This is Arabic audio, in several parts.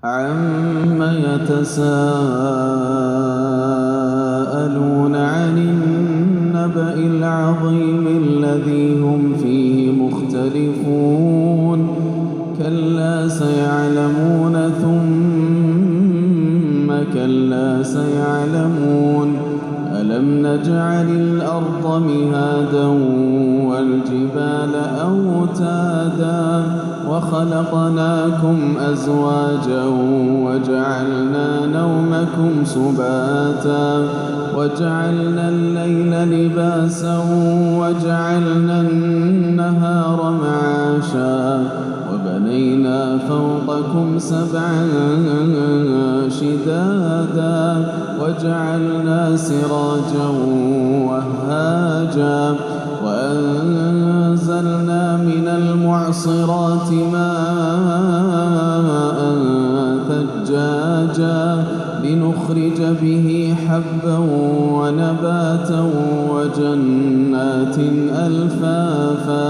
عَمَّ يَتَسَاءَلُونَ عَنِ النَّبَإِ الْعَظِيمِ الَّذِي هُمْ فِيهِ مُخْتَلِفُونَ كَلَّا سَيَعْلَمُونَ ثُمَّ كَلَّا سَيَعْلَمُونَ أَلَمْ نَجْعَلِ الْأَرْضَ مِهَادًا وَالْجِبَالَ أَوْتَادًا وَخَلَقْنَاكُمْ أَزْوَاجًا وَجَعَلْنَا نَوْمَكُمْ سُبَاتًا وَجَعَلْنَا اللَّيْلَ لِبَاسًا وَجَعَلْنَا النَّهَارَ مَعَاشًا وَبَنَيْنَا فَوْقَكُمْ سَبْعًا شِدَادًا وَجَعَلْنَا سِرَاجًا وَهَّاجًا وَأَنزَلْنَا مِنَ الْمُعْصِرَاتِ مَاءً ثَجَّاجًا لِنُخْرِجَ بِهِ حَبًّا وَنَبَاتًا وَجَنَّاتٍ أَلْفَافًا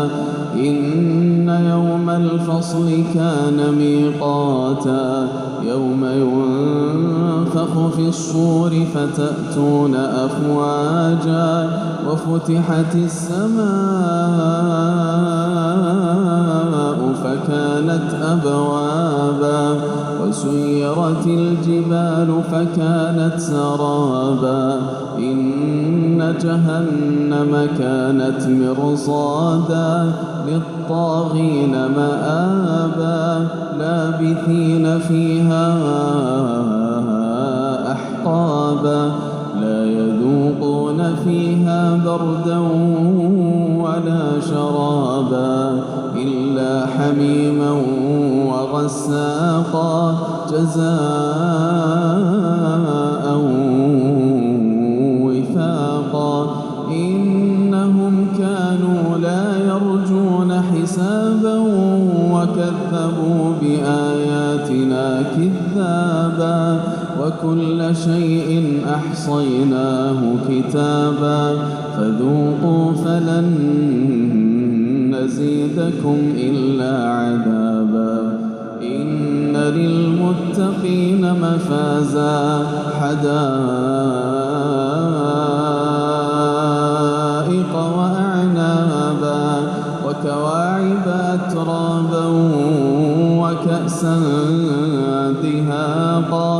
إِنَّ يَوْمَ الْفَصْلِ كَانَ مِيقَاتًا يَوْمَ يُنفَخُ فِي الصُّورِ فَتَأْتُونَ أَفْوَاجًا وَفُتِحَتِ السَّمَاءُ فَكَانَتْ أَبْوَابًا وَسُيِّرَتِ الْجِبَالُ فَكَانَتْ سَرَابًا إِنَّ جَهَنَّمَ كَانَتْ مِرْصَادًا لِلطَّاغِينَ مَآبًا لَابِثِينَ فِيهَا أَحْقَابًا لَا يَذُوقُونَ فِيهَا بَرْدًا وَلَا شَرَابًا إِلَّا حَمِيمًا وَغَسَّاقًا جَزَاءً وِفَاقًا إِنَّهُمْ كَانُوا لَا يَرْجُونَ حِسَابًا وَكَذَّبُوا بِآيَاتِنَا كِذَّابًا وَكُلَّ شَيْءٍ أَحْصَيْنَاهُ كِتَابًا فَذُوقُوا فَلَن نَّزِيدَكُمْ إِلَّا عَذَابًا إِنَّ لِلْمُتَّقِينَ مَفَازًا حَدَائِقَ وَأَعْنَابًا وَكَوَاعِبَ أَتْرَابًا وَكَأْسًا دِهَاقًا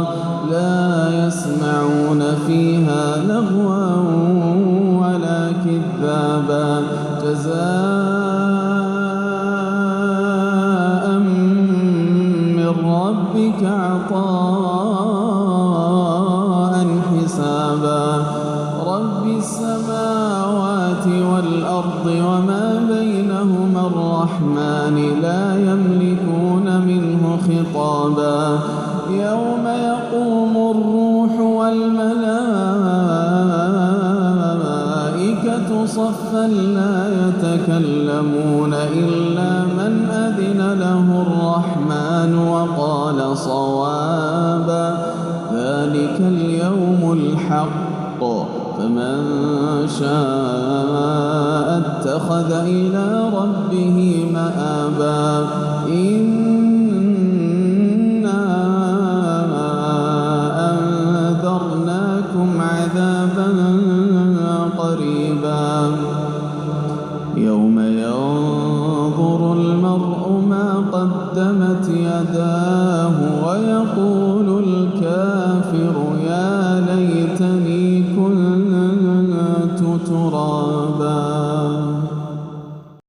لَا يَسْمَعُونَ فِيهَا لَغْوًا وَلَا كِذَّابًا جَزَاءً مِّن رَّبِّكَ عَطَاءً حِسَابًا رَّبِّ السَّمَاوَاتِ وَالْأَرْضِ وَمَا بَيْنَهُمَا الرَّحْمَٰنِ لَا يَمْلِكُونَ مِنْهُ خِطَابًا يَوْمَ يَقُومُ الرُّوحُ وَالْمَلَائِكَةُ صَفًّا لَّا يَتَكَلَّمُونَ إِلَّا مَنْ أَذِنَ لَهُ الرَّحْمَٰنُ وَقَالَ صَوَابًا ذَلِكَ الْيَوْمُ الْحَقُّ فَمَن شَاءَ اتَّخَذَ إِلَىٰ رَبِّهِ مَآبًا إِنَّا أَنذَرْنَاكُمْ عَذَابًا قَرِيبًا يَوْمَ يَنظُرُ الْمَرْءُ مَا قَدَّمَتْ يَدَاهُ وَيَقُولُ الْكَافِرُ يَا لَيْتَنِي كُنتُ تُرَابًا